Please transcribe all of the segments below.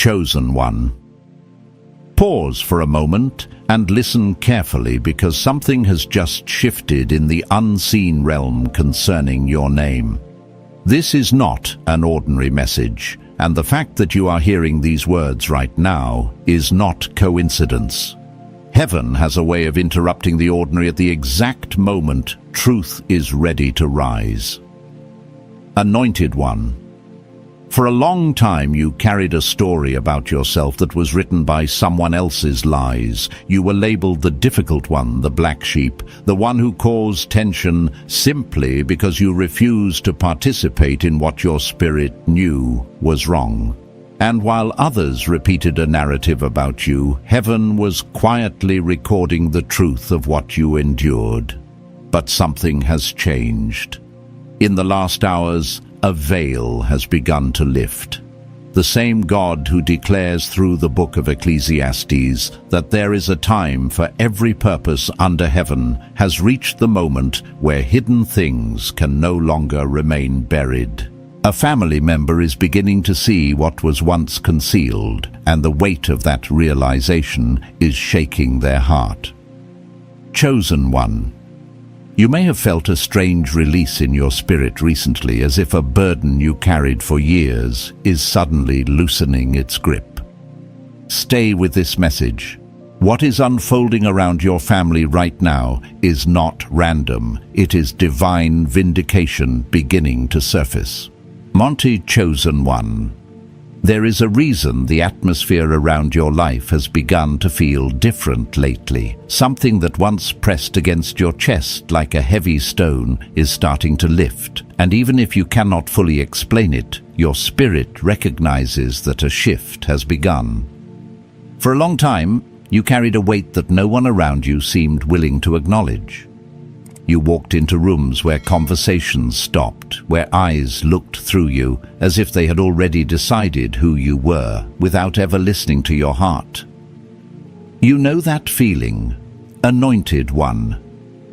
chosen one. Pause for a moment and listen carefully, because something has just shifted in the unseen realm concerning your name. This is not an ordinary message, and the fact that you are hearing these words right now is not coincidence. Heaven has a way of interrupting the ordinary at the exact moment truth is ready to rise. Anointed one. For a long time you carried a story about yourself that was written by someone else's lies. You were labeled the difficult one, the black sheep, the one who caused tension simply because you refused to participate in what your spirit knew was wrong. And while others repeated a narrative about you, heaven was quietly recording the truth of what you endured. But something has changed. In the last hours, a veil has begun to lift. The same God who declares through the book of Ecclesiastes that there is a time for every purpose under heaven has reached the moment where hidden things can no longer remain buried. A family member is beginning to see what was once concealed, and the weight of that realization is shaking their heart. Chosen one. You may have felt a strange release in your spirit recently, as if a burden you carried for years is suddenly loosening its grip. Stay with this message. What is unfolding around your family right now is not random. It is divine vindication beginning to surface. Monty, chosen one. There is a reason the atmosphere around your life has begun to feel different lately. Something that once pressed against your chest like a heavy stone is starting to lift. And even if you cannot fully explain it, your spirit recognizes that a shift has begun. For a long time, you carried a weight that no one around you seemed willing to acknowledge. You walked into rooms where conversations stopped, where eyes looked through you as if they had already decided who you were, without ever listening to your heart. You know that feeling, anointed one,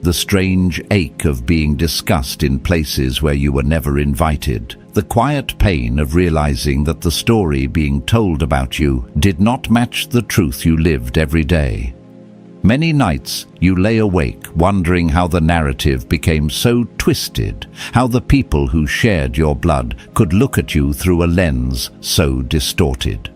the strange ache of being discussed in places where you were never invited, the quiet pain of realizing that the story being told about you did not match the truth you lived every day. Many nights you lay awake wondering how the narrative became so twisted, how the people who shared your blood could look at you through a lens so distorted.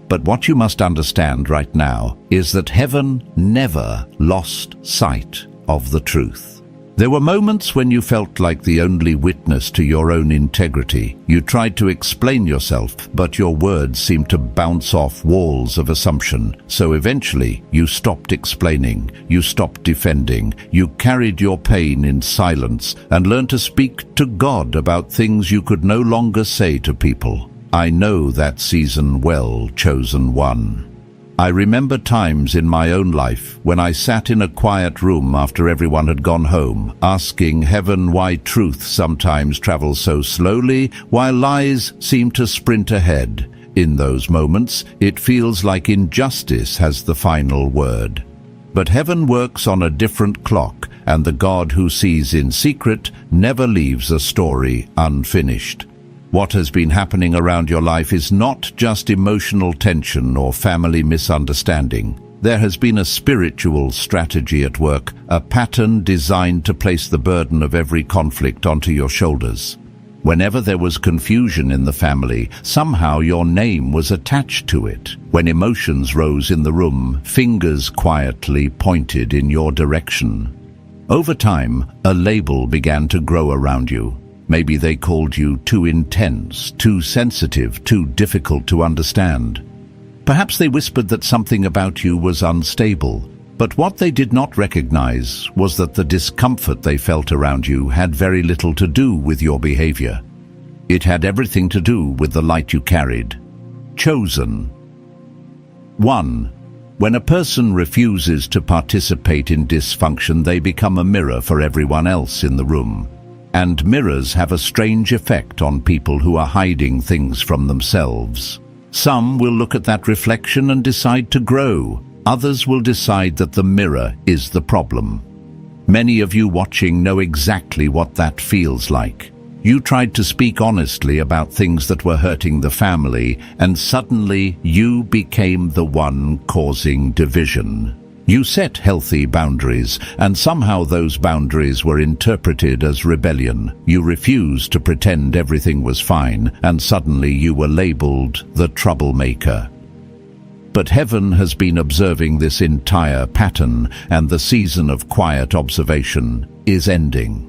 But what you must understand right now is that heaven never lost sight of the truth. There were moments when you felt like the only witness to your own integrity. You tried to explain yourself, but your words seemed to bounce off walls of assumption. So eventually, you stopped explaining, you stopped defending, you carried your pain in silence and learned to speak to God about things you could no longer say to people. I know that season well, chosen one. I remember times in my own life when I sat in a quiet room after everyone had gone home, asking heaven why truth sometimes travels so slowly while lies seem to sprint ahead. In those moments, it feels like injustice has the final word. But heaven works on a different clock, and the God who sees in secret never leaves a story unfinished. What has been happening around your life is not just emotional tension or family misunderstanding. There has been a spiritual strategy at work, a pattern designed to place the burden of every conflict onto your shoulders. Whenever there was confusion in the family, somehow your name was attached to it. When emotions rose in the room, fingers quietly pointed in your direction. Over time, a label began to grow around you. Maybe they called you too intense, too sensitive, too difficult to understand. Perhaps they whispered that something about you was unstable. But what they did not recognize was that the discomfort they felt around you had very little to do with your behavior. It had everything to do with the light you carried. Chosen. 1. When a person refuses to participate in dysfunction, they become a mirror for everyone else in the room. And mirrors have a strange effect on people who are hiding things from themselves. Some will look at that reflection and decide to grow. Others will decide that the mirror is the problem. Many of you watching know exactly what that feels like. You tried to speak honestly about things that were hurting the family, and suddenly you became the one causing division. You set healthy boundaries, and somehow those boundaries were interpreted as rebellion. You refused to pretend everything was fine, and suddenly you were labeled the troublemaker. But heaven has been observing this entire pattern, and the season of quiet observation is ending.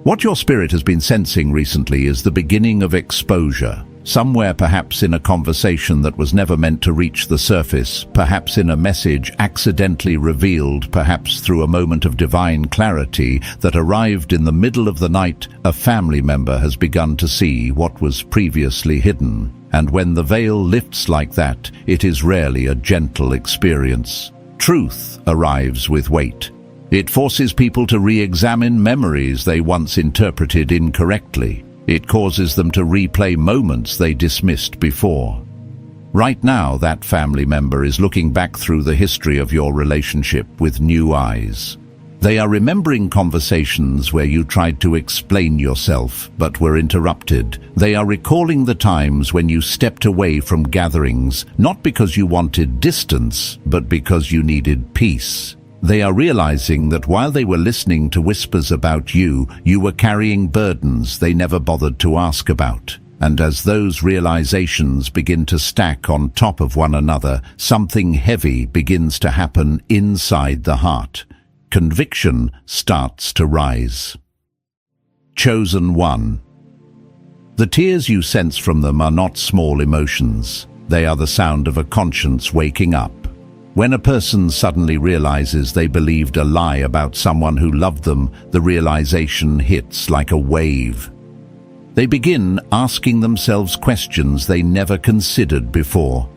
What your spirit has been sensing recently is the beginning of exposure. Somewhere, perhaps in a conversation that was never meant to reach the surface, perhaps in a message accidentally revealed, perhaps through a moment of divine clarity that arrived in the middle of the night, a family member has begun to see what was previously hidden. And when the veil lifts like that, it is rarely a gentle experience. Truth arrives with weight. It forces people to re-examine memories they once interpreted incorrectly. It causes them to replay moments they dismissed before. Right now, that family member is looking back through the history of your relationship with new eyes. They are remembering conversations where you tried to explain yourself but were interrupted. They are recalling the times when you stepped away from gatherings, not because you wanted distance, but because you needed peace. They are realizing that while they were listening to whispers about you, you were carrying burdens they never bothered to ask about. And as those realizations begin to stack on top of one another, something heavy begins to happen inside the heart. Conviction starts to rise. Chosen one. The tears you sense from them are not small emotions. They are the sound of a conscience waking up. When a person suddenly realizes they believed a lie about someone who loved them, the realization hits like a wave. They begin asking themselves questions they never considered before.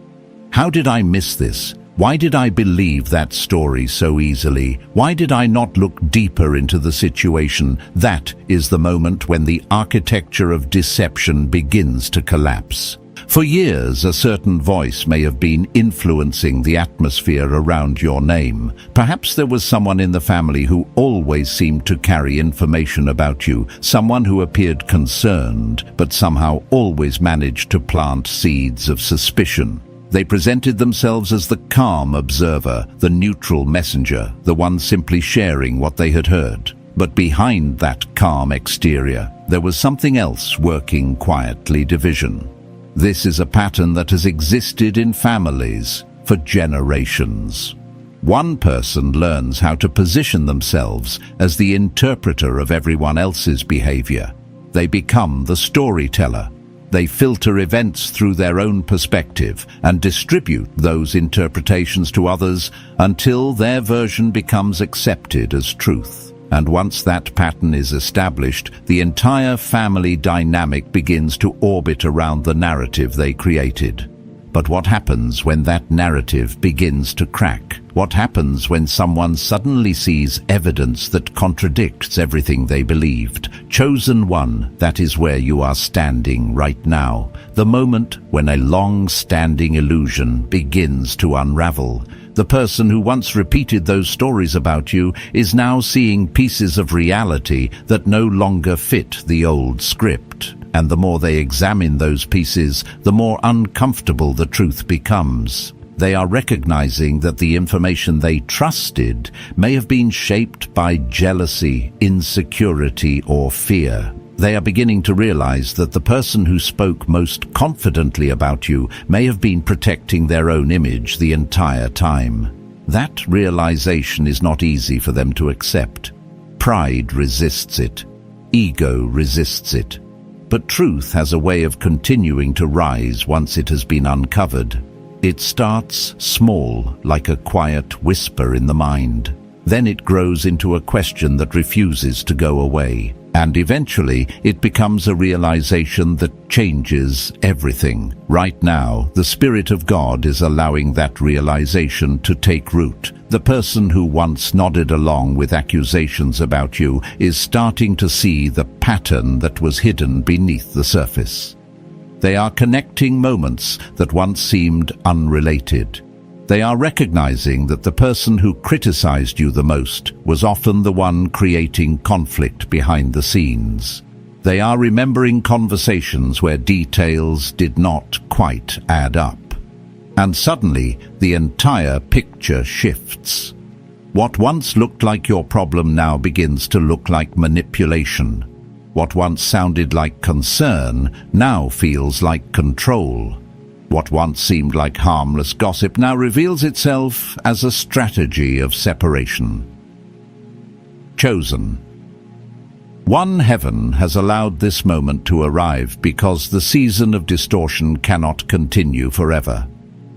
How did I miss this? Why did I believe that story so easily? Why did I not look deeper into the situation? That is the moment when the architecture of deception begins to collapse. For years, a certain voice may have been influencing the atmosphere around your name. Perhaps there was someone in the family who always seemed to carry information about you, someone who appeared concerned, but somehow always managed to plant seeds of suspicion. They presented themselves as the calm observer, the neutral messenger, the one simply sharing what they had heard. But behind that calm exterior, there was something else working quietly: division. This is a pattern that has existed in families for generations. One person learns how to position themselves as the interpreter of everyone else's behavior. They become the storyteller. They filter events through their own perspective and distribute those interpretations to others until their version becomes accepted as truth. And once that pattern is established, the entire family dynamic begins to orbit around the narrative they created. But what happens when that narrative begins to crack? What happens when someone suddenly sees evidence that contradicts everything they believed? Chosen one, that is where you are standing right now. The moment when a long-standing illusion begins to unravel. The person who once repeated those stories about you is now seeing pieces of reality that no longer fit the old script. And the more they examine those pieces, the more uncomfortable the truth becomes. They are recognizing that the information they trusted may have been shaped by jealousy, insecurity, or fear. They are beginning to realize that the person who spoke most confidently about you may have been protecting their own image the entire time. That realization is not easy for them to accept. Pride resists it. Ego resists it. But truth has a way of continuing to rise once it has been uncovered. It starts small, like a quiet whisper in the mind. Then it grows into a question that refuses to go away. And eventually, it becomes a realization that changes everything. Right now, the Spirit of God is allowing that realization to take root. The person who once nodded along with accusations about you is starting to see the pattern that was hidden beneath the surface. They are connecting moments that once seemed unrelated. They are recognizing that the person who criticized you the most was often the one creating conflict behind the scenes. They are remembering conversations where details did not quite add up. And suddenly, the entire picture shifts. What once looked like your problem now begins to look like manipulation. What once sounded like concern now feels like control. What once seemed like harmless gossip now reveals itself as a strategy of separation. Chosen. One heaven has allowed this moment to arrive because the season of distortion cannot continue forever.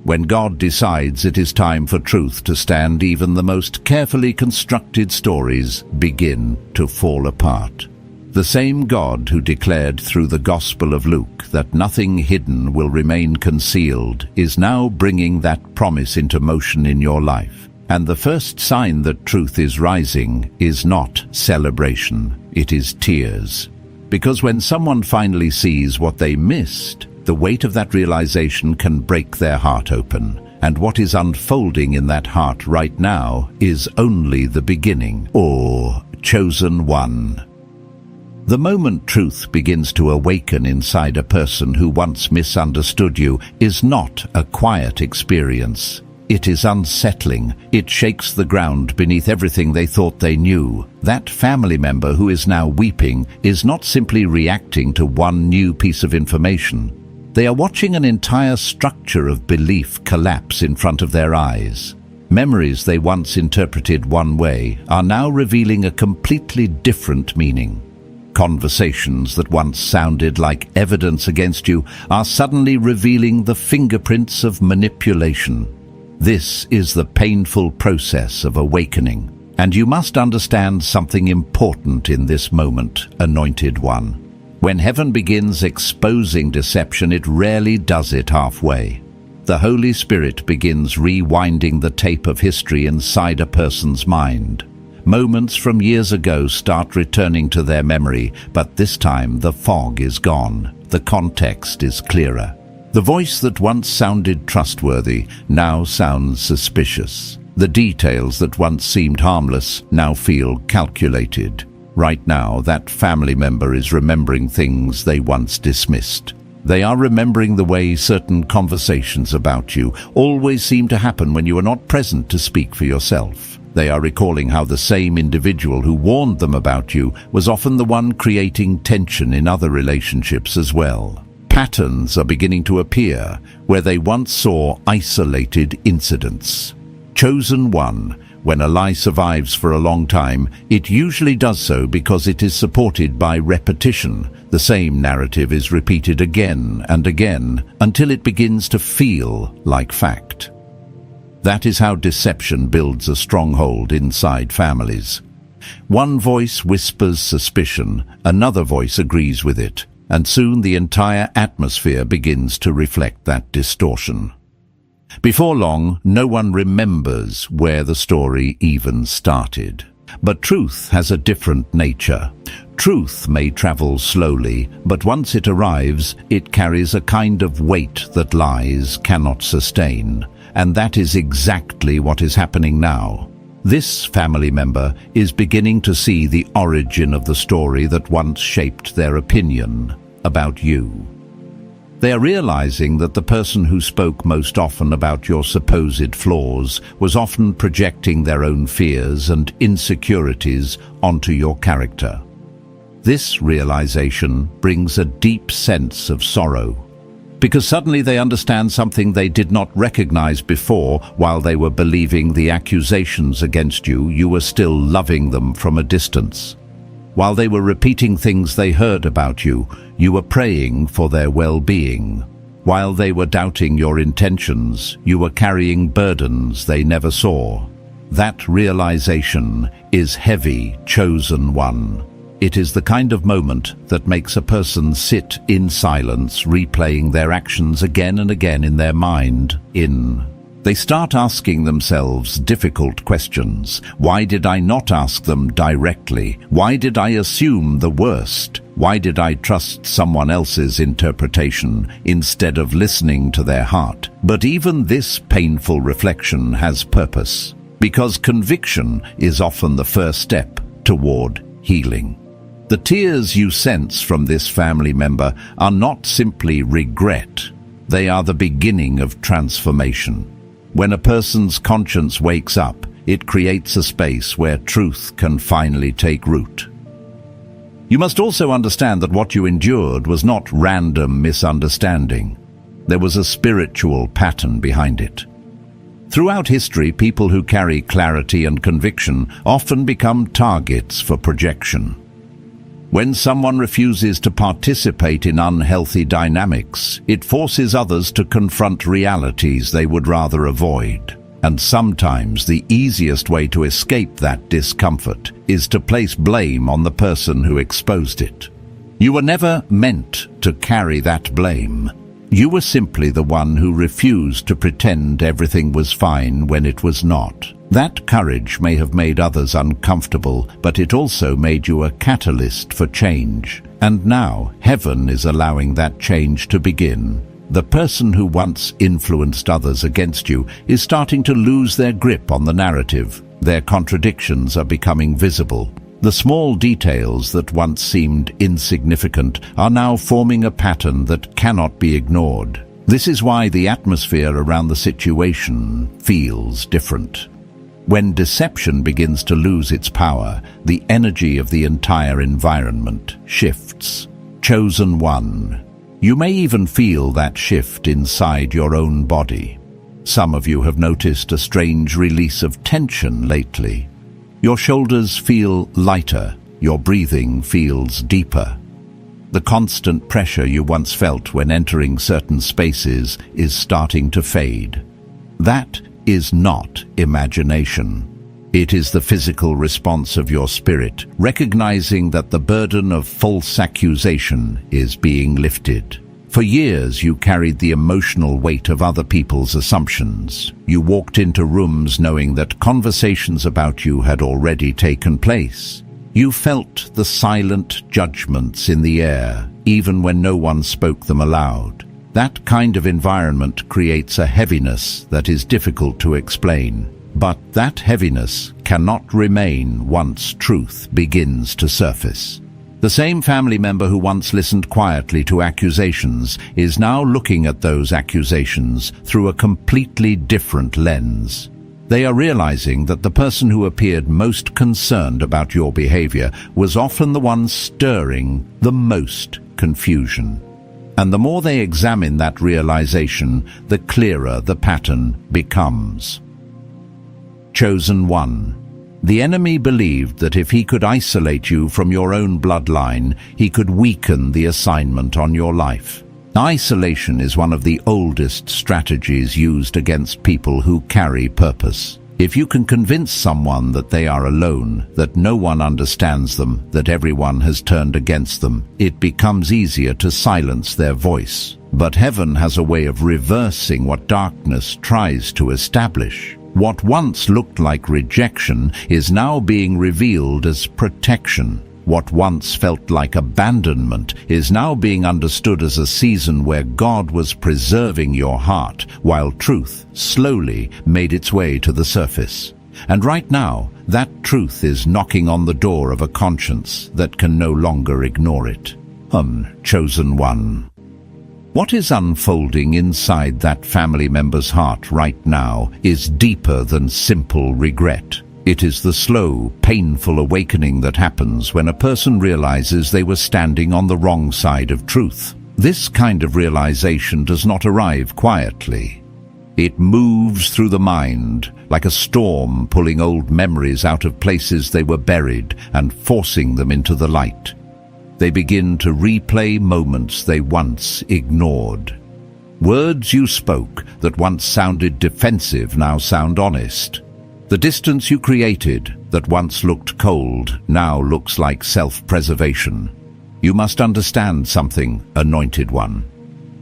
When God decides it is time for truth to stand, even the most carefully constructed stories begin to fall apart. The same God who declared through the Gospel of Luke that nothing hidden will remain concealed is now bringing that promise into motion in your life. And the first sign that truth is rising is not celebration, it is tears. Because when someone finally sees what they missed, the weight of that realization can break their heart open. And what is unfolding in that heart right now is only the beginning, or chosen one. The moment truth begins to awaken inside a person who once misunderstood you is not a quiet experience. It is unsettling. It shakes the ground beneath everything they thought they knew. That family member who is now weeping is not simply reacting to one new piece of information. They are watching an entire structure of belief collapse in front of their eyes. Memories they once interpreted one way are now revealing a completely different meaning. Conversations that once sounded like evidence against you are suddenly revealing the fingerprints of manipulation. This is the painful process of awakening, and you must understand something important in this moment, Anointed One. When heaven begins exposing deception, it rarely does it halfway. The Holy Spirit begins rewinding the tape of history inside a person's mind. Moments from years ago start returning to their memory, but this time the fog is gone. The context is clearer. The voice that once sounded trustworthy now sounds suspicious. The details that once seemed harmless now feel calculated. Right now, that family member is remembering things they once dismissed. They are remembering the way certain conversations about you always seem to happen when you are not present to speak for yourself. They are recalling how the same individual who warned them about you was often the one creating tension in other relationships as well. Patterns are beginning to appear where they once saw isolated incidents. Chosen One. When a lie survives for a long time, it usually does so because it is supported by repetition. The same narrative is repeated again and again until it begins to feel like fact. That is how deception builds a stronghold inside families. One voice whispers suspicion, another voice agrees with it, and soon the entire atmosphere begins to reflect that distortion. Before long, no one remembers where the story even started. But truth has a different nature. Truth may travel slowly, but once it arrives, it carries a kind of weight that lies cannot sustain. And that is exactly what is happening now. This family member is beginning to see the origin of the story that once shaped their opinion about you. They are realizing that the person who spoke most often about your supposed flaws was often projecting their own fears and insecurities onto your character. This realization brings a deep sense of sorrow, because suddenly they understand something they did not recognize before. While they were believing the accusations against you, you were still loving them from a distance. While they were repeating things they heard about you, you were praying for their well-being. While they were doubting your intentions, you were carrying burdens they never saw. That realization is heavy, Chosen One. It is the kind of moment that makes a person sit in silence, replaying their actions again and again in their mind. They start asking themselves difficult questions. Why did I not ask them directly? Why did I assume the worst? Why did I trust someone else's interpretation instead of listening to their heart? But even this painful reflection has purpose, because conviction is often the first step toward healing. The tears you sense from this family member are not simply regret. They are the beginning of transformation. When a person's conscience wakes up, it creates a space where truth can finally take root. You must also understand that what you endured was not random misunderstanding. There was a spiritual pattern behind it. Throughout history, people who carry clarity and conviction often become targets for projection. When someone refuses to participate in unhealthy dynamics, it forces others to confront realities they would rather avoid. And sometimes the easiest way to escape that discomfort is to place blame on the person who exposed it. You were never meant to carry that blame. You were simply the one who refused to pretend everything was fine when it was not. That courage may have made others uncomfortable, but it also made you a catalyst for change. And now, heaven is allowing that change to begin. The person who once influenced others against you is starting to lose their grip on the narrative. Their contradictions are becoming visible. The small details that once seemed insignificant are now forming a pattern that cannot be ignored. This is why the atmosphere around the situation feels different. When deception begins to lose its power, the energy of the entire environment shifts. Chosen one. You may even feel that shift inside your own body. Some of you have noticed a strange release of tension lately. Your shoulders feel lighter, your breathing feels deeper. The constant pressure you once felt when entering certain spaces is starting to fade. That is not imagination. It is the physical response of your spirit, recognizing that the burden of false accusation is being lifted. For years you carried the emotional weight of other people's assumptions. You walked into rooms knowing that conversations about you had already taken place. You felt the silent judgments in the air, even when no one spoke them aloud. That kind of environment creates a heaviness that is difficult to explain. But that heaviness cannot remain once truth begins to surface. The same family member who once listened quietly to accusations is now looking at those accusations through a completely different lens. They are realizing that the person who appeared most concerned about your behavior was often the one stirring the most confusion. And the more they examine that realization, the clearer the pattern becomes. Chosen one. The enemy believed that if he could isolate you from your own bloodline, he could weaken the assignment on your life. Isolation is one of the oldest strategies used against people who carry purpose. If you can convince someone that they are alone, that no one understands them, that everyone has turned against them, it becomes easier to silence their voice. But heaven has a way of reversing what darkness tries to establish. What once looked like rejection is now being revealed as protection. What once felt like abandonment is now being understood as a season where God was preserving your heart, while truth slowly made its way to the surface. And right now, that truth is knocking on the door of a conscience that can no longer ignore it. Chosen one. What is unfolding inside that family member's heart right now is deeper than simple regret. It is the slow, painful awakening that happens when a person realizes they were standing on the wrong side of truth. This kind of realization does not arrive quietly. It moves through the mind, like a storm pulling old memories out of places they were buried and forcing them into the light. They begin to replay moments they once ignored. Words you spoke that once sounded defensive now sound honest. The distance you created that once looked cold now looks like self-preservation. You must understand something, anointed one.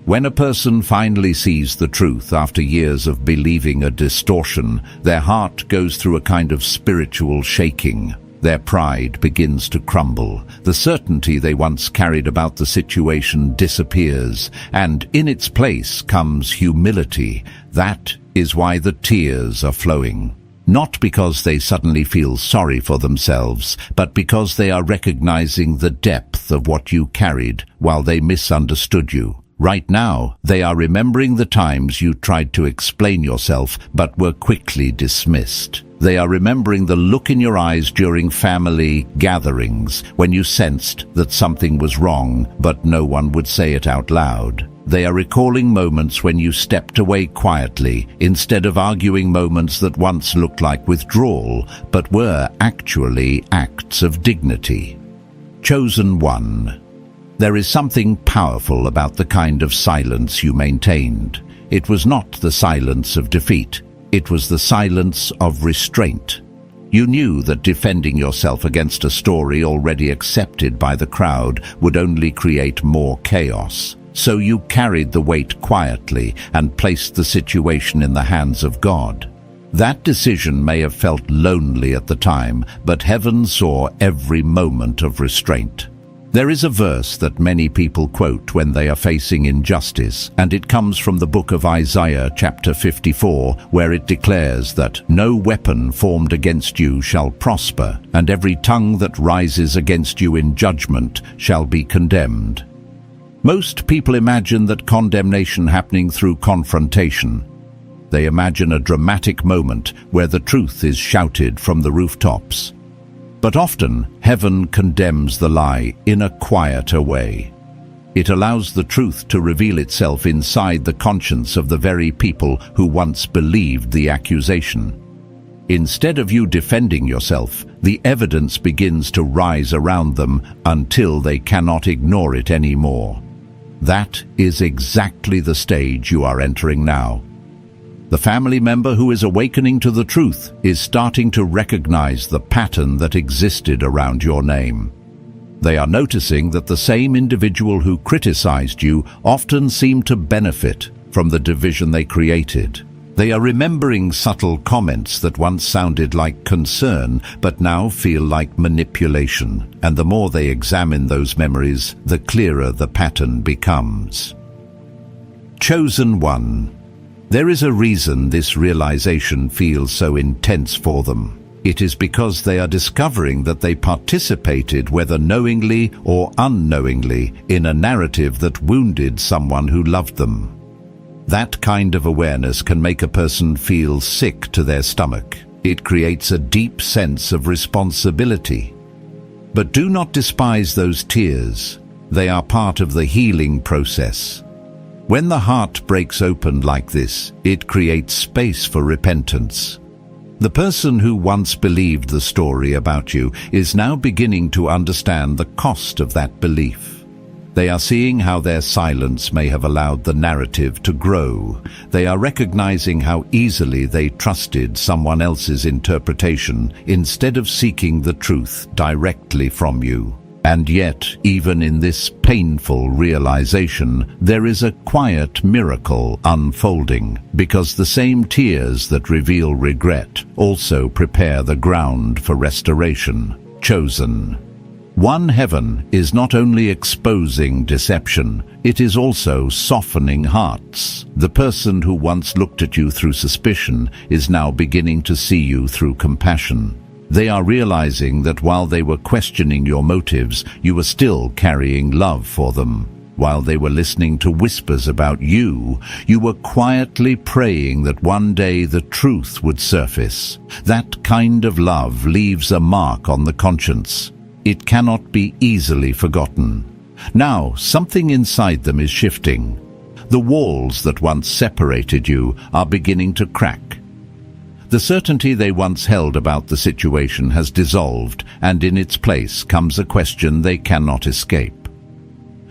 When a person finally sees the truth after years of believing a distortion, their heart goes through a kind of spiritual shaking. Their pride begins to crumble. The certainty they once carried about the situation disappears, and in its place comes humility. That is why the tears are flowing. not because they suddenly feel sorry for themselves, but because they are recognizing the depth of what you carried while they misunderstood you. Right now, they are remembering the times you tried to explain yourself but were quickly dismissed. They are remembering the look in your eyes during family gatherings when you sensed that something was wrong but no one would say it out loud. They are recalling moments when you stepped away quietly instead of arguing, moments that once looked like withdrawal but were actually acts of dignity. Chosen one. There is something powerful about the kind of silence you maintained. It was not the silence of defeat. It was the silence of restraint. You knew that defending yourself against a story already accepted by the crowd would only create more chaos. So you carried the weight quietly and placed the situation in the hands of God. That decision may have felt lonely at the time, but heaven saw every moment of restraint. There is a verse that many people quote when they are facing injustice, and it comes from the book of Isaiah chapter 54, where it declares that no weapon formed against you shall prosper, and every tongue that rises against you in judgment shall be condemned. Most people imagine that condemnation happening through confrontation. They imagine a dramatic moment where the truth is shouted from the rooftops. But often, heaven condemns the lie in a quieter way. It allows the truth to reveal itself inside the conscience of the very people who once believed the accusation. Instead of you defending yourself, the evidence begins to rise around them until they cannot ignore it anymore. That is exactly the stage you are entering now. The family member who is awakening to the truth is starting to recognize the pattern that existed around your name. They are noticing that the same individual who criticized you often seemed to benefit from the division they created. They are remembering subtle comments that once sounded like concern but now feel like manipulation, and the more they examine those memories, the clearer the pattern becomes. Chosen one. There is a reason this realization feels so intense for them. It is because they are discovering that they participated, whether knowingly or unknowingly, in a narrative that wounded someone who loved them. That kind of awareness can make a person feel sick to their stomach. It creates a deep sense of responsibility. But do not despise those tears. They are part of the healing process. When the heart breaks open like this, it creates space for repentance. The person who once believed the story about you is now beginning to understand the cost of that belief. They are seeing how their silence may have allowed the narrative to grow. They are recognizing how easily they trusted someone else's interpretation instead of seeking the truth directly from you. And yet, even in this painful realization, there is a quiet miracle unfolding, because the same tears that reveal regret also prepare the ground for restoration. Chosen. One heaven is not only exposing deception, it is also softening hearts. The person who once looked at you through suspicion is now beginning to see you through compassion. They are realizing that while they were questioning your motives, you were still carrying love for them. While they were listening to whispers about you, you were quietly praying that one day the truth would surface. That kind of love leaves a mark on the conscience. It cannot be easily forgotten. Now, something inside them is shifting. The walls that once separated you are beginning to crack. The certainty they once held about the situation has dissolved, and in its place comes a question they cannot escape.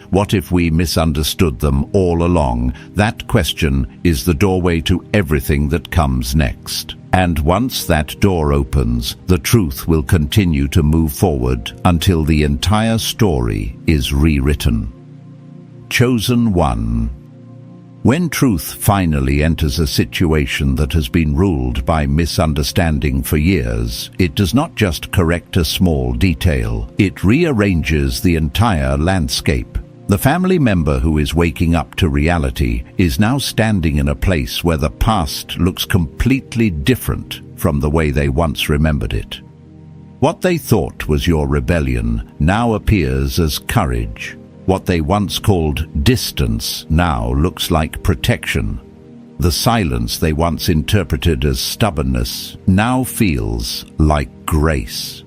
What if we misunderstood them all along? That question is the doorway to everything that comes next. And once that door opens, the truth will continue to move forward until the entire story is rewritten. Chosen one. When truth finally enters a situation that has been ruled by misunderstanding for years, it does not just correct a small detail, it rearranges the entire landscape. The family member who is waking up to reality is now standing in a place where the past looks completely different from the way they once remembered it. What they thought was your rebellion now appears as courage. What they once called distance now looks like protection. The silence they once interpreted as stubbornness now feels like grace.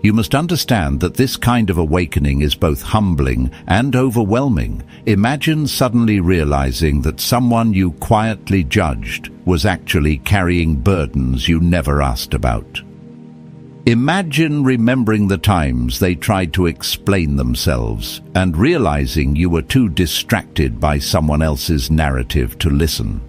You must understand that this kind of awakening is both humbling and overwhelming. Imagine suddenly realizing that someone you quietly judged was actually carrying burdens you never asked about. Imagine remembering the times they tried to explain themselves and realizing you were too distracted by someone else's narrative to listen.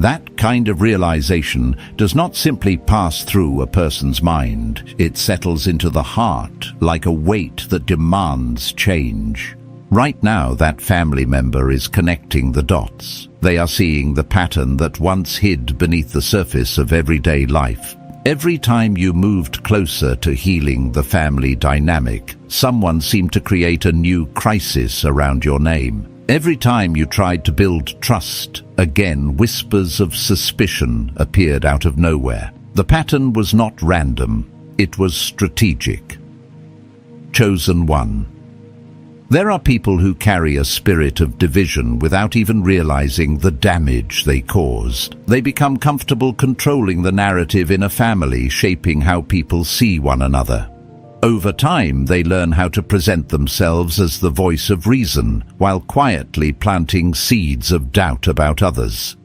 That kind of realization does not simply pass through a person's mind. It settles into the heart like a weight that demands change. Right now, that family member is connecting the dots. They are seeing the pattern that once hid beneath the surface of everyday life. Every time you moved closer to healing the family dynamic, someone seemed to create a new crisis around your name. Every time you tried to build trust, again whispers of suspicion appeared out of nowhere. The pattern was not random, it was strategic. Chosen one. There are people who carry a spirit of division without even realizing the damage they caused. They become comfortable controlling the narrative in a family, shaping how people see one another. Over time, they learn how to present themselves as the voice of reason, while quietly planting seeds of doubt about others.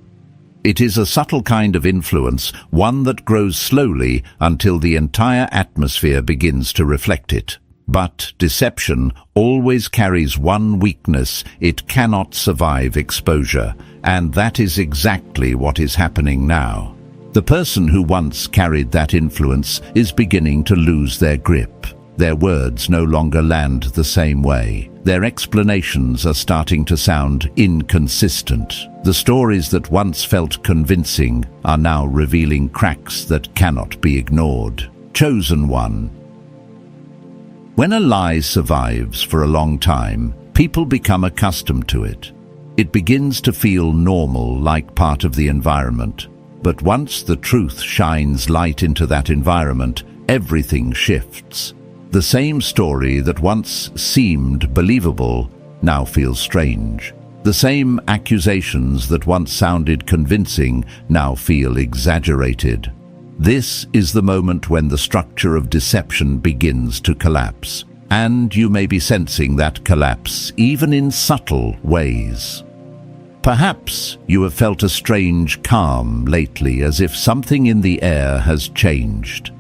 It is a subtle kind of influence, one that grows slowly until the entire atmosphere begins to reflect it. But deception always carries one weakness: it cannot survive exposure, and that is exactly what is happening now. The person who once carried that influence is beginning to lose their grip. Their words no longer land the same way. Their explanations are starting to sound inconsistent. The stories that once felt convincing are now revealing cracks that cannot be ignored. Chosen one. When a lie survives for a long time, people become accustomed to it. It begins to feel normal, like part of the environment. But once the truth shines light into that environment, everything shifts. The same story that once seemed believable now feels strange. The same accusations that once sounded convincing now feel exaggerated. This is the moment when the structure of deception begins to collapse. And you may be sensing that collapse, even in subtle ways. Perhaps you have felt a strange calm lately, as if something in the air has changed.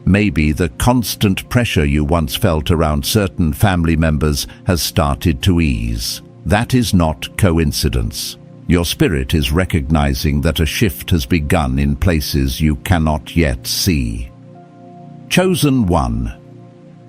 Maybe the constant pressure you once felt around certain family members has started to ease. That is not coincidence. Your spirit is recognizing that a shift has begun in places you cannot yet see. Chosen one.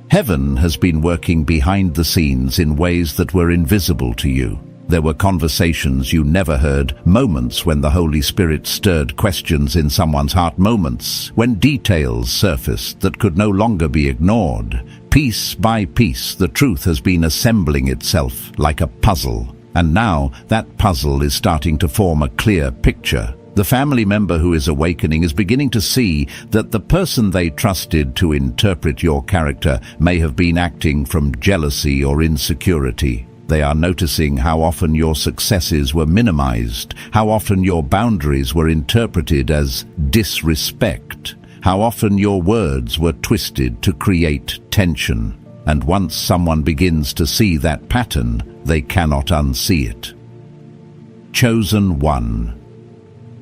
Heaven has been working behind the scenes in ways that were invisible to you. There were conversations you never heard, moments when the Holy Spirit stirred questions in someone's heart, moments when details surfaced that could no longer be ignored. Piece by piece, the truth has been assembling itself like a puzzle. And now that puzzle is starting to form a clear picture. The family member who is awakening is beginning to see that the person they trusted to interpret your character may have been acting from jealousy or insecurity. They are noticing how often your successes were minimized, how often your boundaries were interpreted as disrespect, how often your words were twisted to create tension. And once someone begins to see that pattern, they cannot unsee it. Chosen one.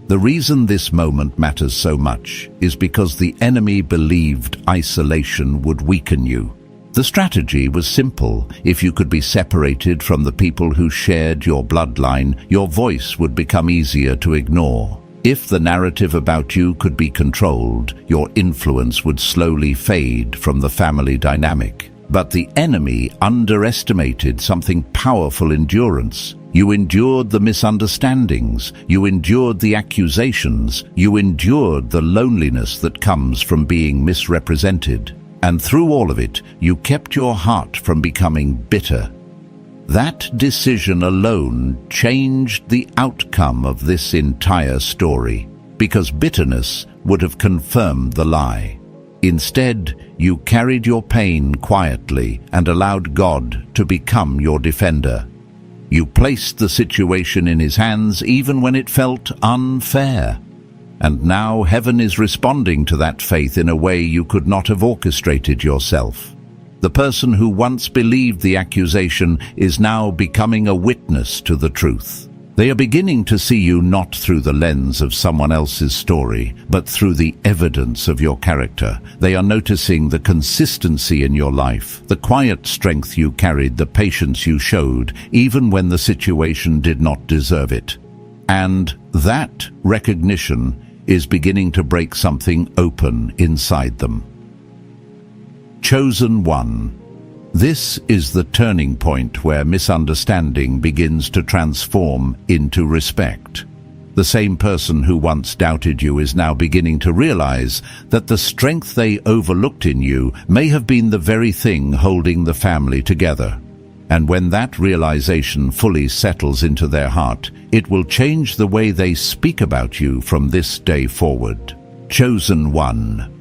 The reason this moment matters so much is because the enemy believed isolation would weaken you. The strategy was simple. If you could be separated from the people who shared your bloodline, your voice would become easier to ignore. If the narrative about you could be controlled, your influence would slowly fade from the family dynamic. But the enemy underestimated something powerful: endurance. You endured the misunderstandings, you endured the accusations, you endured the loneliness that comes from being misrepresented. And through all of it, you kept your heart from becoming bitter. That decision alone changed the outcome of this entire story, because bitterness would have confirmed the lie. Instead, you carried your pain quietly and allowed God to become your defender. You placed the situation in His hands even when it felt unfair. And now heaven is responding to that faith in a way you could not have orchestrated yourself. The person who once believed the accusation is now becoming a witness to the truth. They are beginning to see you not through the lens of someone else's story, but through the evidence of your character. They are noticing the consistency in your life, the quiet strength you carried, the patience you showed, even when the situation did not deserve it. And that recognition is beginning to break something open inside them. Chosen one. This is the turning point where misunderstanding begins to transform into respect. The same person who once doubted you is now beginning to realize that the strength they overlooked in you may have been the very thing holding the family together. And when that realization fully settles into their heart, it will change the way they speak about you from this day forward. Chosen one.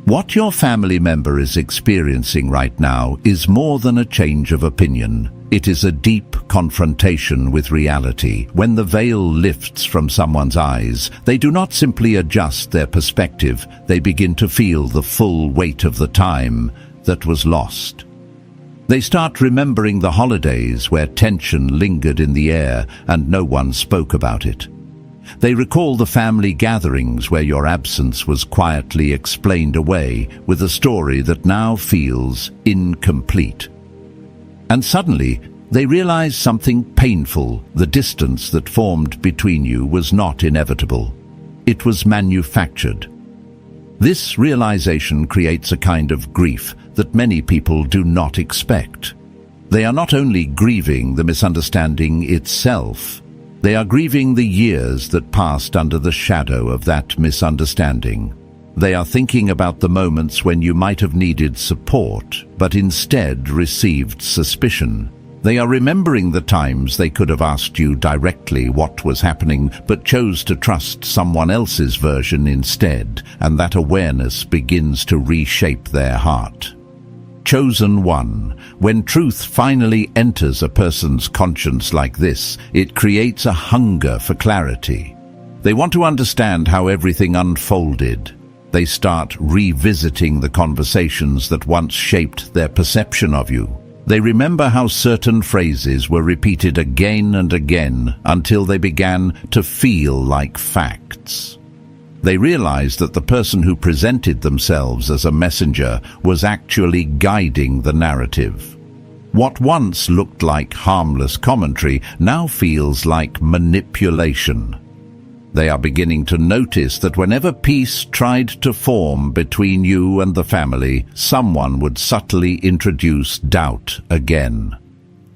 What your family member is experiencing right now is more than a change of opinion. It is a deep confrontation with reality. When the veil lifts from someone's eyes, they do not simply adjust their perspective, they begin to feel the full weight of the time that was lost. They start remembering the holidays where tension lingered in the air and no one spoke about it. They recall the family gatherings where your absence was quietly explained away with a story that now feels incomplete. And suddenly, they realize something painful. The distance that formed between you was not inevitable. It was manufactured. This realization creates a kind of grief that many people do not expect. They are not only grieving the misunderstanding itself, they are grieving the years that passed under the shadow of that misunderstanding. They are thinking about the moments when you might have needed support, but instead received suspicion. They are remembering the times they could have asked you directly what was happening, but chose to trust someone else's version instead, and that awareness begins to reshape their heart. Chosen one. When truth finally enters a person's conscience like this, it creates a hunger for clarity. They want to understand how everything unfolded. They start revisiting the conversations that once shaped their perception of you. They remember how certain phrases were repeated again and again until they began to feel like facts. They realized that the person who presented themselves as a messenger was actually guiding the narrative. What once looked like harmless commentary now feels like manipulation. They are beginning to notice that whenever peace tried to form between you and the family, someone would subtly introduce doubt again.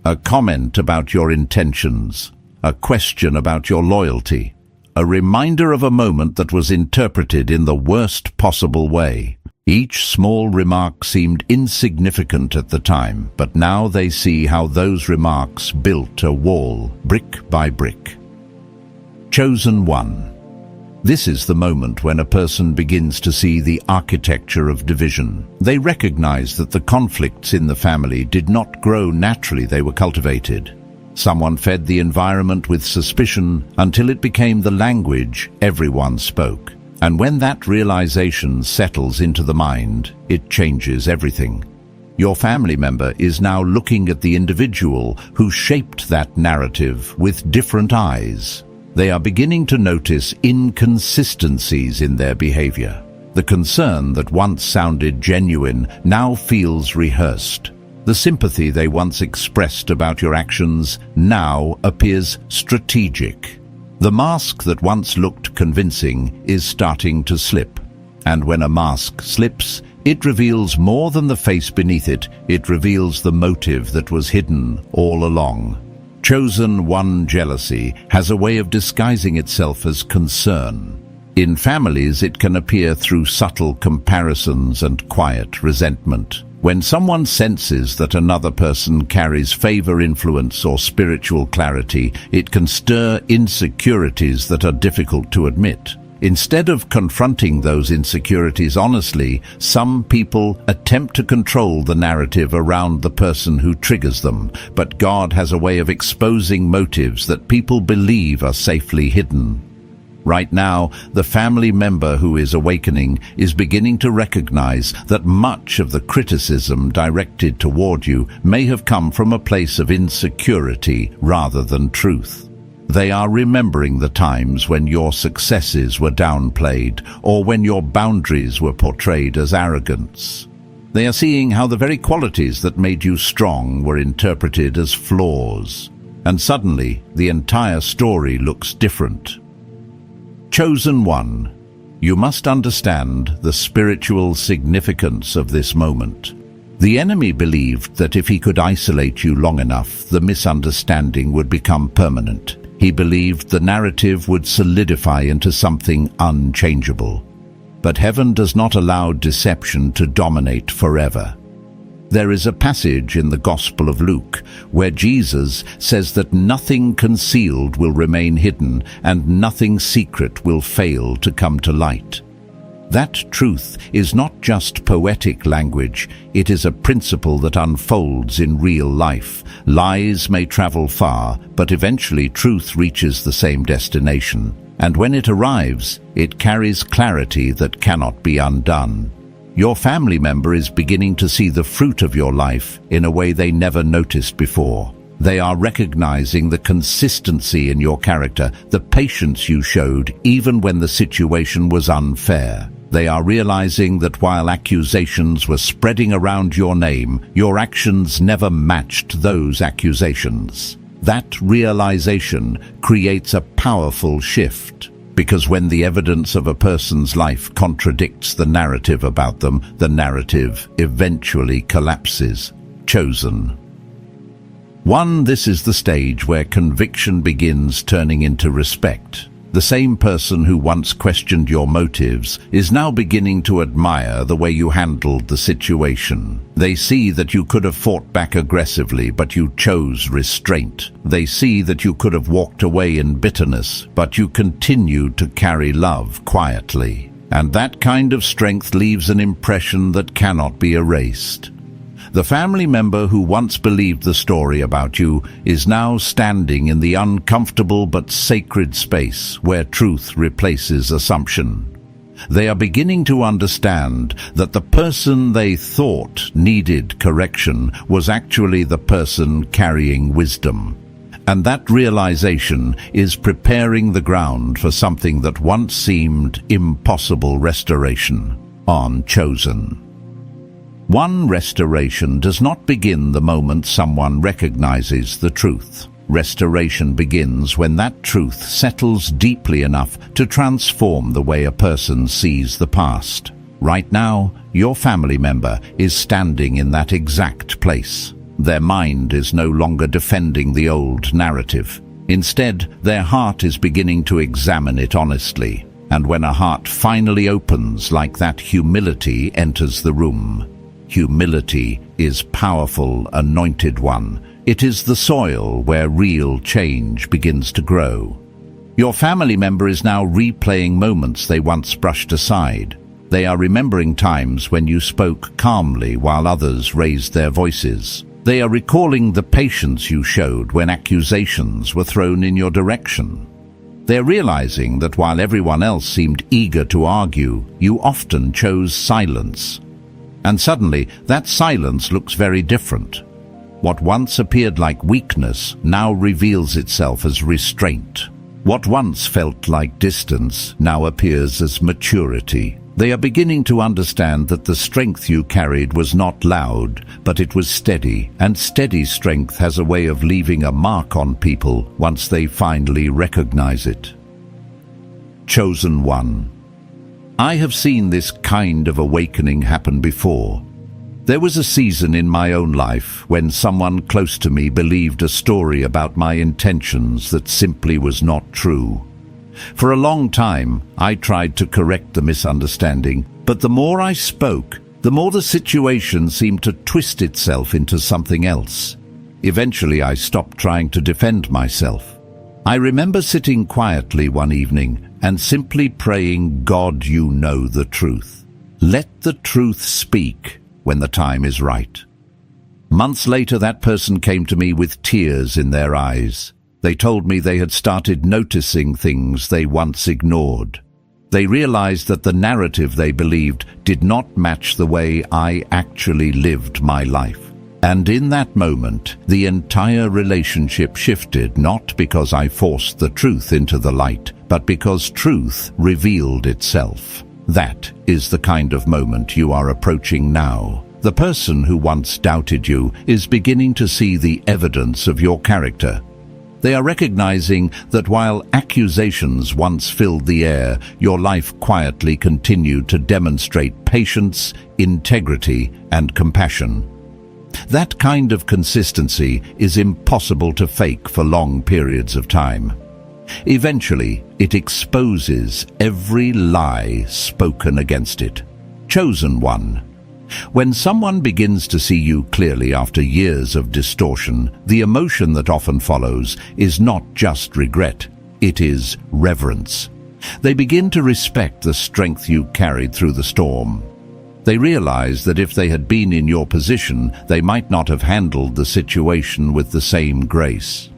A comment about your intentions, a question about your loyalty, a reminder of a moment that was interpreted in the worst possible way. Each small remark seemed insignificant at the time, but now they see how those remarks built a wall, brick by brick. Chosen one. This is the moment when a person begins to see the architecture of division. They recognize that the conflicts in the family did not grow naturally, they were cultivated. Someone fed the environment with suspicion until it became the language everyone spoke. And when that realization settles into the mind, it changes everything. Your family member is now looking at the individual who shaped that narrative with different eyes. They are beginning to notice inconsistencies in their behavior. The concern that once sounded genuine now feels rehearsed. The sympathy they once expressed about your actions now appears strategic. The mask that once looked convincing is starting to slip. And when a mask slips, it reveals more than the face beneath it. It reveals the motive that was hidden all along. Chosen one jealousy has a way of disguising itself as concern. In families, it can appear through subtle comparisons and quiet resentment. When someone senses that another person carries favor, influence, or spiritual clarity, it can stir insecurities that are difficult to admit. Instead of confronting those insecurities honestly, some people attempt to control the narrative around the person who triggers them, but God has a way of exposing motives that people believe are safely hidden. Right now, the family member who is awakening is beginning to recognize that much of the criticism directed toward you may have come from a place of insecurity rather than truth. They are remembering the times when your successes were downplayed or when your boundaries were portrayed as arrogance. They are seeing how the very qualities that made you strong were interpreted as flaws. And suddenly, the entire story looks different. Chosen one, you must understand the spiritual significance of this moment. The enemy believed that if he could isolate you long enough, the misunderstanding would become permanent. He believed the narrative would solidify into something unchangeable. But heaven does not allow deception to dominate forever. There is a passage in the Gospel of Luke where Jesus says that nothing concealed will remain hidden and nothing secret will fail to come to light. That truth is not just poetic language, it is a principle that unfolds in real life. Lies may travel far, but eventually truth reaches the same destination. And when it arrives, it carries clarity that cannot be undone. Your family member is beginning to see the fruit of your life in a way they never noticed before. They are recognizing the consistency in your character, the patience you showed even when the situation was unfair. They are realizing that while accusations were spreading around your name, your actions never matched those accusations. That realization creates a powerful shift. Because when the evidence of a person's life contradicts the narrative about them, the narrative eventually collapses. Chosen one, this is the stage where conviction begins turning into respect. The same person who once questioned your motives is now beginning to admire the way you handled the situation. They see that you could have fought back aggressively, but you chose restraint. They see that you could have walked away in bitterness, but you continued to carry love quietly. And that kind of strength leaves an impression that cannot be erased. The family member who once believed the story about you is now standing in the uncomfortable but sacred space where truth replaces assumption. They are beginning to understand that the person they thought needed correction was actually the person carrying wisdom. And that realization is preparing the ground for something that once seemed impossible: restoration. On Chosen one, restoration does not begin the moment someone recognizes the truth. Restoration begins when that truth settles deeply enough to transform the way a person sees the past. Right now, your family member is standing in that exact place. Their mind is no longer defending the old narrative. Instead, their heart is beginning to examine it honestly. And when a heart finally opens like that, humility enters the room. Humility is powerful, anointed one. It is the soil where real change begins to grow. Your family member is now replaying moments they once brushed aside. They are remembering times when you spoke calmly while others raised their voices. They are recalling the patience you showed when accusations were thrown in your direction. They're realizing that while everyone else seemed eager to argue, you often chose silence. And suddenly, that silence looks very different. What once appeared like weakness now reveals itself as restraint. What once felt like distance now appears as maturity. They are beginning to understand that the strength you carried was not loud, but it was steady, and steady strength has a way of leaving a mark on people once they finally recognize it. Chosen one. I have seen this kind of awakening happen before. There was a season in my own life when someone close to me believed a story about my intentions that simply was not true. For a long time, I tried to correct the misunderstanding, but the more I spoke, the more the situation seemed to twist itself into something else. Eventually, I stopped trying to defend myself. I remember sitting quietly one evening and simply praying, "God, you know the truth. Let the truth speak when the time is right." Months later, that person came to me with tears in their eyes. They told me they had started noticing things they once ignored. They realized that the narrative they believed did not match the way I actually lived my life. And in that moment, the entire relationship shifted, not because I forced the truth into the light, but because truth revealed itself. That is the kind of moment you are approaching now. The person who once doubted you is beginning to see the evidence of your character. They are recognizing that while accusations once filled the air, your life quietly continued to demonstrate patience, integrity, and compassion. That kind of consistency is impossible to fake for long periods of time. Eventually, it exposes every lie spoken against it. Chosen one. When someone begins to see you clearly after years of distortion, the emotion that often follows is not just regret, it is reverence. They begin to respect the strength you carried through the storm. They realize that if they had been in your position, they might not have handled the situation with the same grace.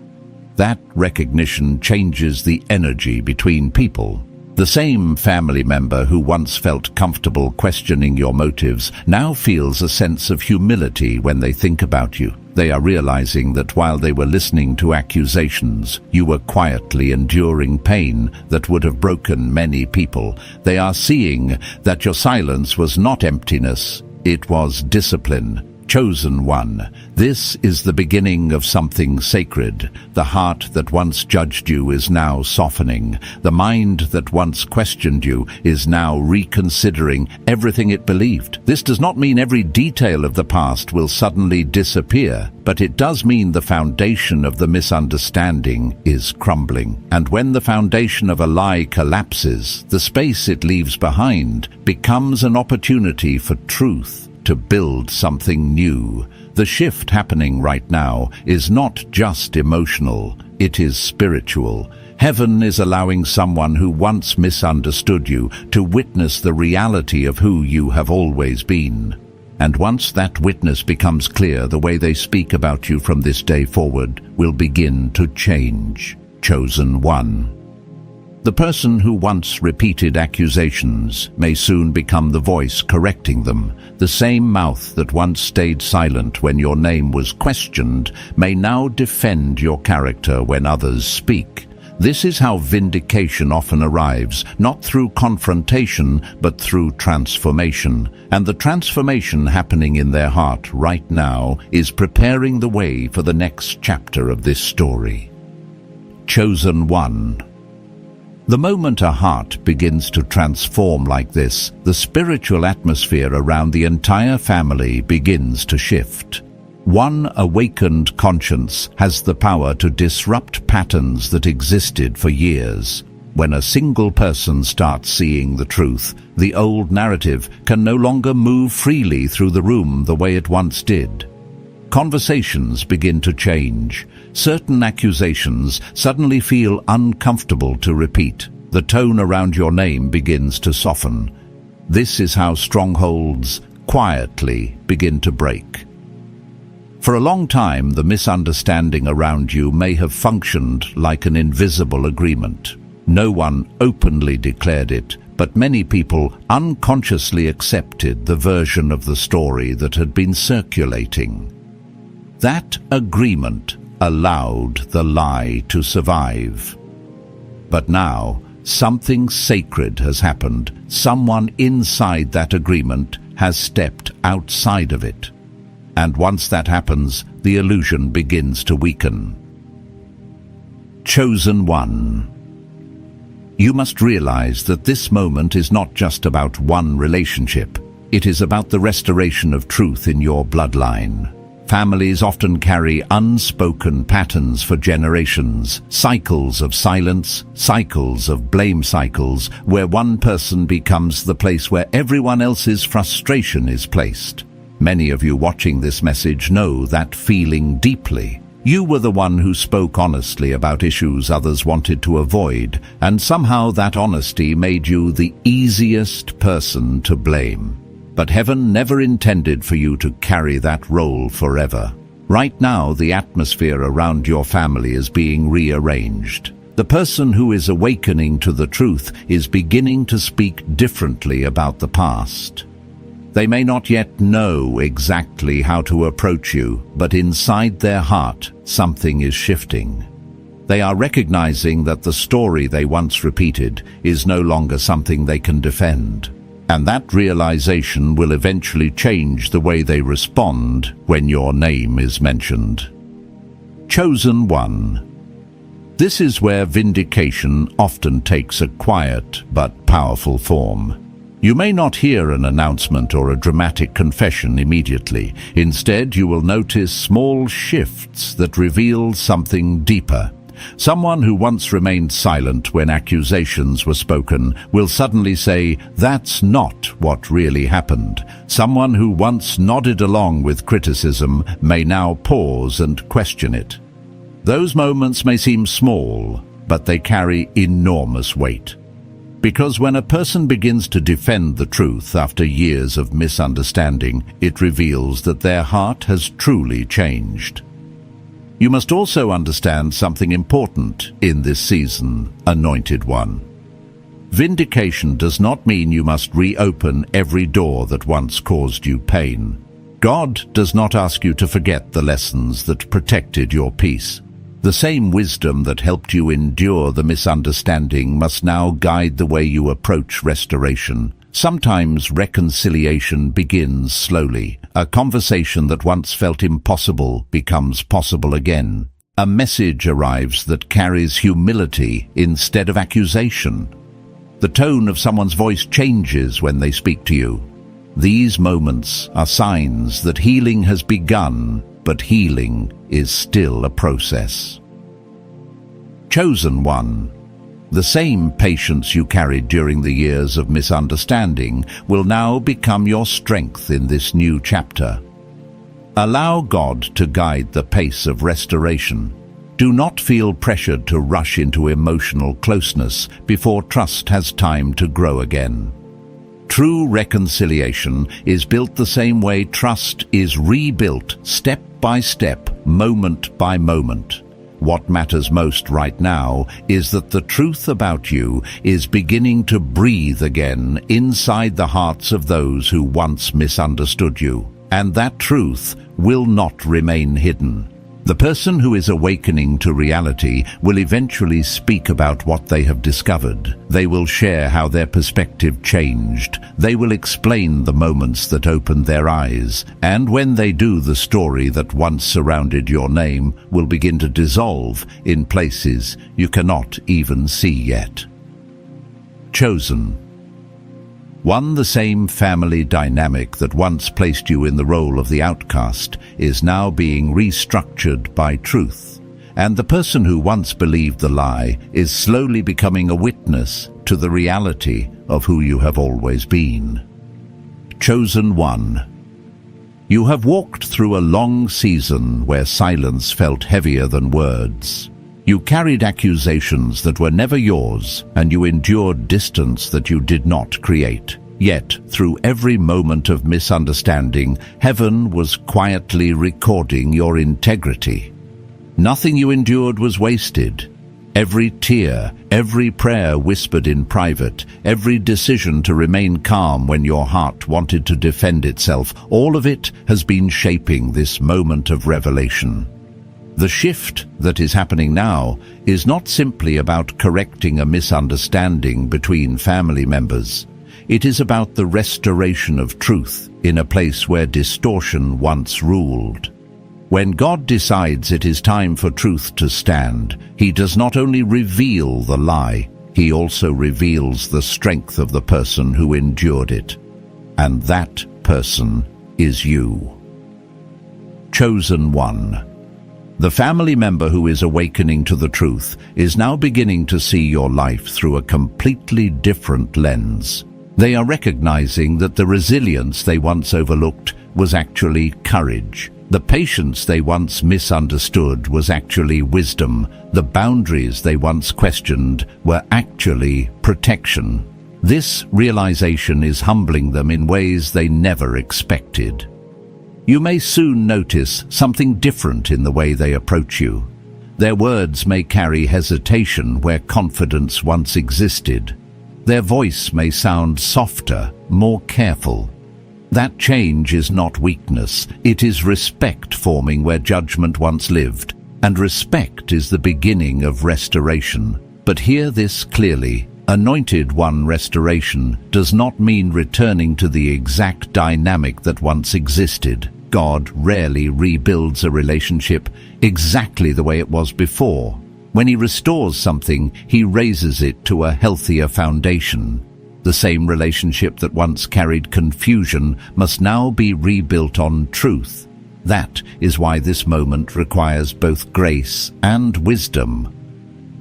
That recognition changes the energy between people. The same family member who once felt comfortable questioning your motives now feels a sense of humility when they think about you. They are realizing that while they were listening to accusations, you were quietly enduring pain that would have broken many people. They are seeing that your silence was not emptiness, it was discipline. Chosen one. This is the beginning of something sacred. The heart that once judged you is now softening. The mind that once questioned you is now reconsidering everything it believed. This does not mean every detail of the past will suddenly disappear, but it does mean the foundation of the misunderstanding is crumbling. And when the foundation of a lie collapses, the space it leaves behind becomes an opportunity for truth to build something new. The shift happening right now is not just emotional, it is spiritual. Heaven is allowing someone who once misunderstood you to witness the reality of who you have always been. And once that witness becomes clear, the way they speak about you from this day forward will begin to change. Chosen one. The person who once repeated accusations may soon become the voice correcting them. The same mouth that once stayed silent when your name was questioned may now defend your character when others speak. This is how vindication often arrives, not through confrontation, but through transformation. And the transformation happening in their heart right now is preparing the way for the next chapter of this story. Chosen one. The moment a heart begins to transform like this, the spiritual atmosphere around the entire family begins to shift. One awakened conscience has the power to disrupt patterns that existed for years. When a single person starts seeing the truth, the old narrative can no longer move freely through the room the way it once did. Conversations begin to change. Certain accusations suddenly feel uncomfortable to repeat. The tone around your name begins to soften. This is how strongholds quietly begin to break. For a long time, the misunderstanding around you may have functioned like an invisible agreement. No one openly declared it, but many people unconsciously accepted the version of the story that had been circulating. That agreement allowed the lie to survive. But now, something sacred has happened. Someone inside that agreement has stepped outside of it. And once that happens, the illusion begins to weaken. Chosen one. You must realize that this moment is not just about one relationship. It is about the restoration of truth in your bloodline. Families often carry unspoken patterns for generations, cycles of silence, cycles of blame cycles, where one person becomes the place where everyone else's frustration is placed. Many of you watching this message know that feeling deeply. You were the one who spoke honestly about issues others wanted to avoid, and somehow that honesty made you the easiest person to blame. But heaven never intended for you to carry that role forever. Right now, the atmosphere around your family is being rearranged. The person who is awakening to the truth is beginning to speak differently about the past. They may not yet know exactly how to approach you, but inside their heart, something is shifting. They are recognizing that the story they once repeated is no longer something they can defend. And that realization will eventually change the way they respond when your name is mentioned. Chosen one. This is where vindication often takes a quiet but powerful form. You may not hear an announcement or a dramatic confession immediately. Instead, you will notice small shifts that reveal something deeper. Someone who once remained silent when accusations were spoken will suddenly say, "That's not what really happened." Someone who once nodded along with criticism may now pause and question it. Those moments may seem small, but they carry enormous weight. Because when a person begins to defend the truth after years of misunderstanding, it reveals that their heart has truly changed. You must also understand something important in this season, Anointed One. Vindication does not mean you must reopen every door that once caused you pain. God does not ask you to forget the lessons that protected your peace. The same wisdom that helped you endure the misunderstanding must now guide the way you approach restoration. Sometimes reconciliation begins slowly. A conversation that once felt impossible becomes possible again. A message arrives that carries humility instead of accusation. The tone of someone's voice changes when they speak to you. These moments are signs that healing has begun, but healing is still a process. Chosen one. The same patience you carried during the years of misunderstanding will now become your strength in this new chapter. Allow God to guide the pace of restoration. Do not feel pressured to rush into emotional closeness before trust has time to grow again. True reconciliation is built the same way trust is rebuilt, step by step, moment by moment. What matters most right now is that the truth about you is beginning to breathe again inside the hearts of those who once misunderstood you. And that truth will not remain hidden. The person who is awakening to reality will eventually speak about what they have discovered. They will share how their perspective changed. They will explain the moments that opened their eyes. And when they do, the story that once surrounded your name will begin to dissolve in places you cannot even see yet. Chosen. One, the same family dynamic that once placed you in the role of the outcast is now being restructured by truth. And the person who once believed the lie is slowly becoming a witness to the reality of who you have always been. Chosen one. You have walked through a long season where silence felt heavier than words. You carried accusations that were never yours, and you endured distance that you did not create. Yet, through every moment of misunderstanding, heaven was quietly recording your integrity. Nothing you endured was wasted. Every tear, every prayer whispered in private, every decision to remain calm when your heart wanted to defend itself, all of it has been shaping this moment of revelation. The shift that is happening now is not simply about correcting a misunderstanding between family members. It is about the restoration of truth in a place where distortion once ruled. When God decides it is time for truth to stand, He does not only reveal the lie, He also reveals the strength of the person who endured it. And that person is you. Chosen one. The family member who is awakening to the truth is now beginning to see your life through a completely different lens. They are recognizing that the resilience they once overlooked was actually courage. The patience they once misunderstood was actually wisdom. The boundaries they once questioned were actually protection. This realization is humbling them in ways they never expected. You may soon notice something different in the way they approach you. Their words may carry hesitation where confidence once existed. Their voice may sound softer, more careful. That change is not weakness, it is respect forming where judgment once lived, and respect is the beginning of restoration. But hear this clearly. Anointed One restoration does not mean returning to the exact dynamic that once existed. God rarely rebuilds a relationship exactly the way it was before. When He restores something, He raises it to a healthier foundation. The same relationship that once carried confusion must now be rebuilt on truth. That is why this moment requires both grace and wisdom.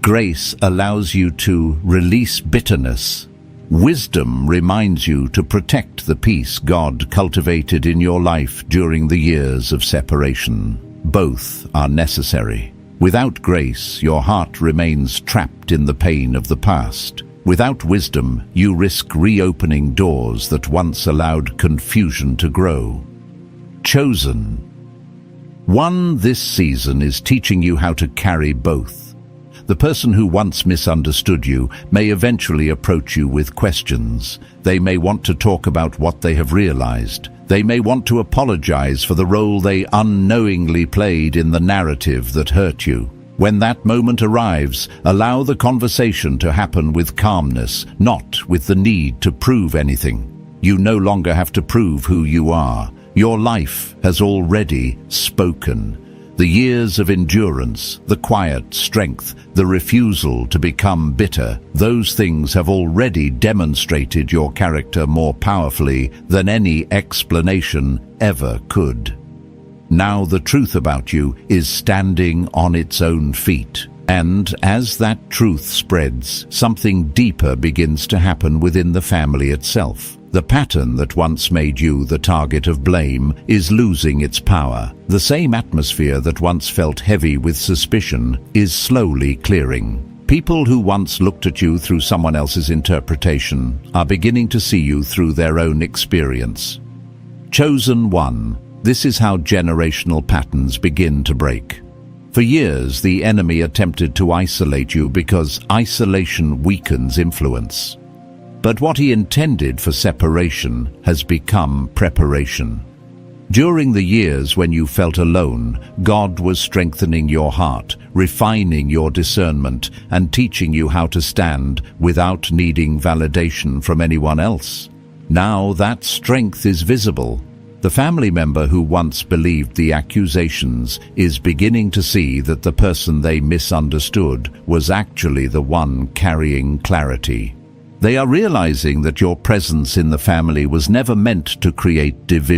Grace allows you to release bitterness. Wisdom reminds you to protect the peace God cultivated in your life during the years of separation. Both are necessary. Without grace, your heart remains trapped in the pain of the past. Without wisdom, you risk reopening doors that once allowed confusion to grow. Chosen One this season is teaching you how to carry both. The person who once misunderstood you may eventually approach you with questions. They may want to talk about what they have realized. They may want to apologize for the role they unknowingly played in the narrative that hurt you. When that moment arrives, allow the conversation to happen with calmness, not with the need to prove anything. You no longer have to prove who you are. Your life has already spoken. The years of endurance, the quiet strength, the refusal to become bitter, those things have already demonstrated your character more powerfully than any explanation ever could. Now the truth about you is standing on its own feet. And as that truth spreads, something deeper begins to happen within the family itself. The pattern that once made you the target of blame is losing its power. The same atmosphere that once felt heavy with suspicion is slowly clearing. People who once looked at you through someone else's interpretation are beginning to see you through their own experience. Chosen one. This is how generational patterns begin to break. For years, the enemy attempted to isolate you because isolation weakens influence. But what he intended for separation has become preparation. During the years when you felt alone, God was strengthening your heart, refining your discernment, and teaching you how to stand without needing validation from anyone else. Now that strength is visible. The family member who once believed the accusations is beginning to see that the person they misunderstood was actually the one carrying clarity. They are realizing that your presence in the family was never meant to create division.